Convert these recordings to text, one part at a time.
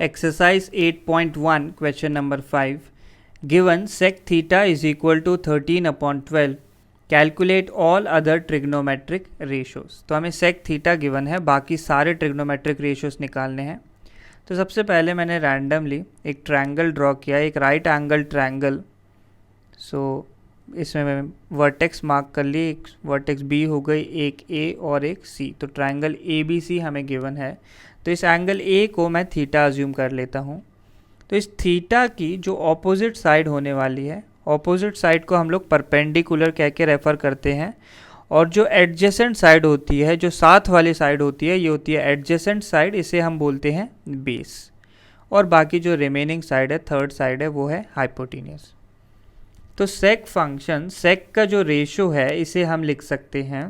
Exercise 8.1 question number 5. Given sec theta is equal to 13 upon 12. Calculate all other trigonometric ratios. तो हमें sec theta given है, बाकी सारे trigonometric ratios निकालने हैं। तो सबसे पहले मैंने रैंडमली एक ट्रायंगल ड्रॉ किया, एक राइट एंगल ट्रायंगल। सो इसमें मैं वर्टेक्स मार्क कर ली, एक वर्टेक्स बी हो गई, एक ए और एक सी। तो ट्रायंगल ए बी सी हमें गिवन है। तो इस एंगल ए को मैं थीटा अज्यूम कर लेता हूँ। तो इस थीटा की जो ऑपोजिट साइड होने वाली है, ऑपोजिट साइड को हम लोग परपेंडिकुलर कह के रेफ़र करते हैं, और जो एडजेसेंट साइड होती है, जो साथ वाली साइड होती है, ये होती है एडजेसेंट साइड, इसे हम बोलते हैं बेस। और बाकी जो रिमेनिंग साइड है, थर्ड साइड है, वो है हाइपोटेन्यूस। तो सेक फंक्शन, सेक का जो रेशो है, इसे हम लिख सकते हैं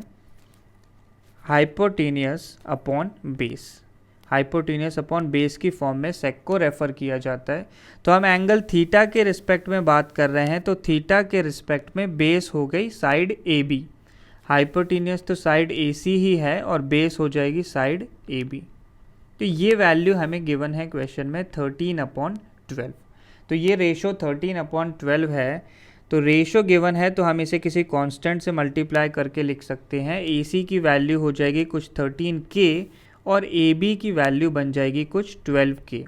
hypotenuse upon base. Hypotenuse upon base की फॉर्म में सेक को रेफ़र किया जाता है। तो हम एंगल थीटा के रिस्पेक्ट में बात कर रहे हैं, तो थीटा के रिस्पेक्ट में बेस हो गई साइड ए बी। हाइपोटेन्यूस तो साइड ए सी ही है और बेस हो जाएगी साइड ए बी। तो ये वैल्यू हमें गिवन है क्वेश्चन में 13/12। तो ये रेशो 13/12 है। तो रेशो गिवन है तो हम इसे किसी कांस्टेंट से मल्टीप्लाई करके लिख सकते हैं। ए सी की वैल्यू हो जाएगी कुछ 13K और ए बी की वैल्यू बन जाएगी कुछ 12K।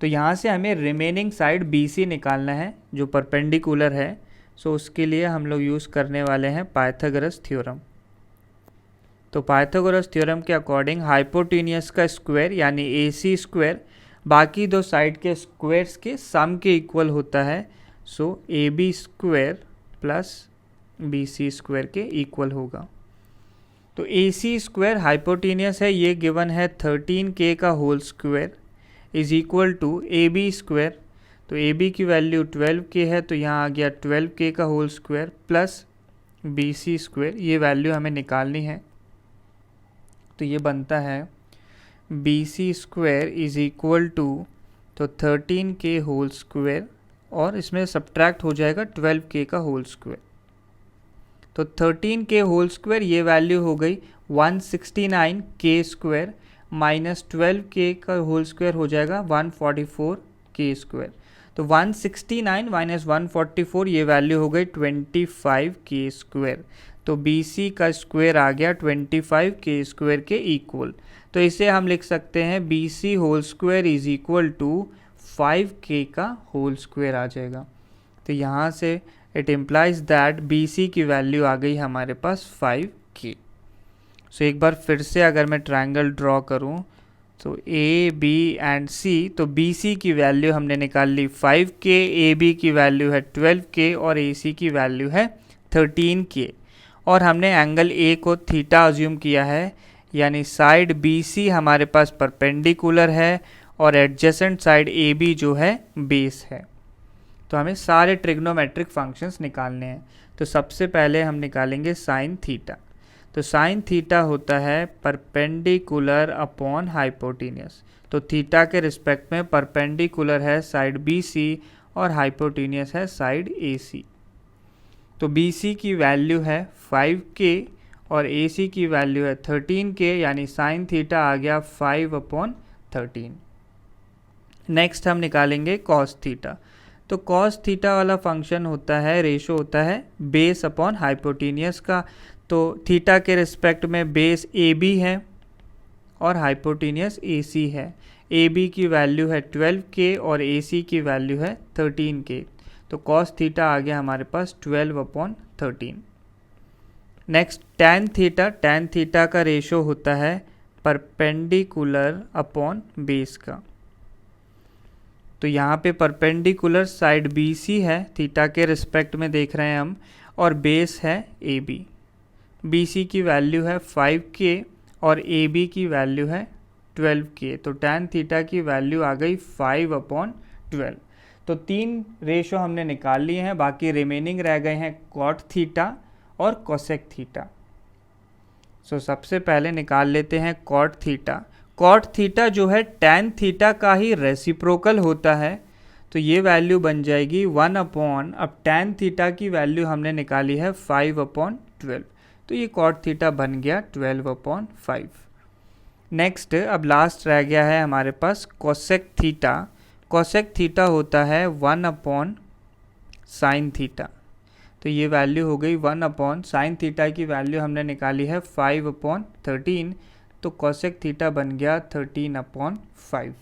तो यहाँ से हमें रिमेनिंग साइड बी सी निकालना है जो परपेंडिकुलर है। सो उसके लिए हम लोग यूज़ करने वाले हैं पाइथागोरस थ्योरम। तो पाइथागोरस थ्योरम के अकॉर्डिंग हाइपोटेन्यूस का स्क्वायर यानी ए सी स्क्वायर बाकी दो साइड के स्क्वायर्स के सम के इक्वल होता है। So A B square plus B C square के इक्वल होगा। तो ए सी स्क्वायर हाइपोटेन्यूस है, ये गिवन है 13K का whole square is equal to A B square. तो ए बी की वैल्यू 12K है, तो यहाँ आ गया 12K का whole square plus B C square. ये वैल्यू हमें निकालनी है। तो ये बनता है B C square is equal to तो 13K होल स्क्वायर और इसमें सब्ट्रैक्ट हो जाएगा 12K का होल स्क्वायर। तो 13K होल स्क्वायर ये वैल्यू हो गई 169K स्क्वायर माइनस 12K का होल स्क्वायर हो जाएगा 144K स्क्वायर। तो 169 माइनस 144 ये वैल्यू हो गई 25K स्क्वायर। तो BC का स्क्वायर आ गया 25K स्क्वायर के इक्वल। तो इसे हम लिख सकते हैं BC whole square is equal to 5K का होल स्क्वायर आ जाएगा। तो यहाँ से इट इम्प्लाइज दैट BC की वैल्यू आ गई हमारे पास 5K। सो एक बार फिर से अगर मैं ट्रायंगल ड्रॉ करूँ तो A, B एंड C, तो BC की वैल्यू हमने निकाल ली 5K, AB की वैल्यू है 12K और AC की वैल्यू है 13K। और हमने एंगल A को थीटा अज्यूम किया है, यानी साइड BC हमारे पास परपेंडिकुलर है और एडजेसेंट साइड AB जो है बेस है। तो हमें सारे ट्रिग्नोमेट्रिक फंक्शंस निकालने हैं। तो सबसे पहले हम निकालेंगे साइन थीटा। तो साइन थीटा होता है परपेंडिकुलर अपॉन हाइपोटेन्यूस। तो थीटा के रिस्पेक्ट में परपेंडिकुलर है साइड BC और हाइपोटेन्यूस है साइड AC। तो BC की वैल्यू है 5K और AC की वैल्यू है 13K, यानी साइन थीटा आ गया 5/13। नेक्स्ट हम निकालेंगे कॉस थीटा। तो कॉस थीटा वाला फंक्शन होता है, रेशो होता है बेस अपॉन हाइपोटेन्यूस का। तो थीटा के रिस्पेक्ट में बेस AB है और हाइपोटेन्यूस AC है। AB की वैल्यू है 12K और AC की वैल्यू है 13K। तो कॉस थीटा आ गया हमारे पास 12/13। Next tan theta. Tan theta का रेशो होता है परपेंडिकुलर अपॉन बेस का। तो यहाँ पे परपेंडिकुलर साइड BC है, थीटा के रिस्पेक्ट में देख रहे हैं हम, और बेस है AB। BC की वैल्यू है 5K और AB की वैल्यू है 12K। तो टैन थीटा की वैल्यू आ गई 5/12। तो 3 रेशो हमने निकाल लिए हैं, बाकी रिमेनिंग रह गए हैं कॉट थीटा और कोसेक थीटा। सो सबसे पहले निकाल लेते हैं कॉट थीटा। कॉट थीटा जो है टैन थीटा का ही रेसिप्रोकल होता है। तो ये वैल्यू बन जाएगी 1/, अब टैन थीटा की वैल्यू हमने निकाली है 5/12। तो ये कॉट थीटा बन गया 12/5। नेक्स्ट अब लास्ट रह गया है हमारे पास कोसेक थीटा। कोसेक थीटा होता है 1 अपॉन साइन थीटा। तो ये वैल्यू हो गई 1 अपॉन साइन थीटा की वैल्यू हमने निकाली है 5 अपॉन 13, तो कोसेक थीटा बन गया 13 अपॉन 5।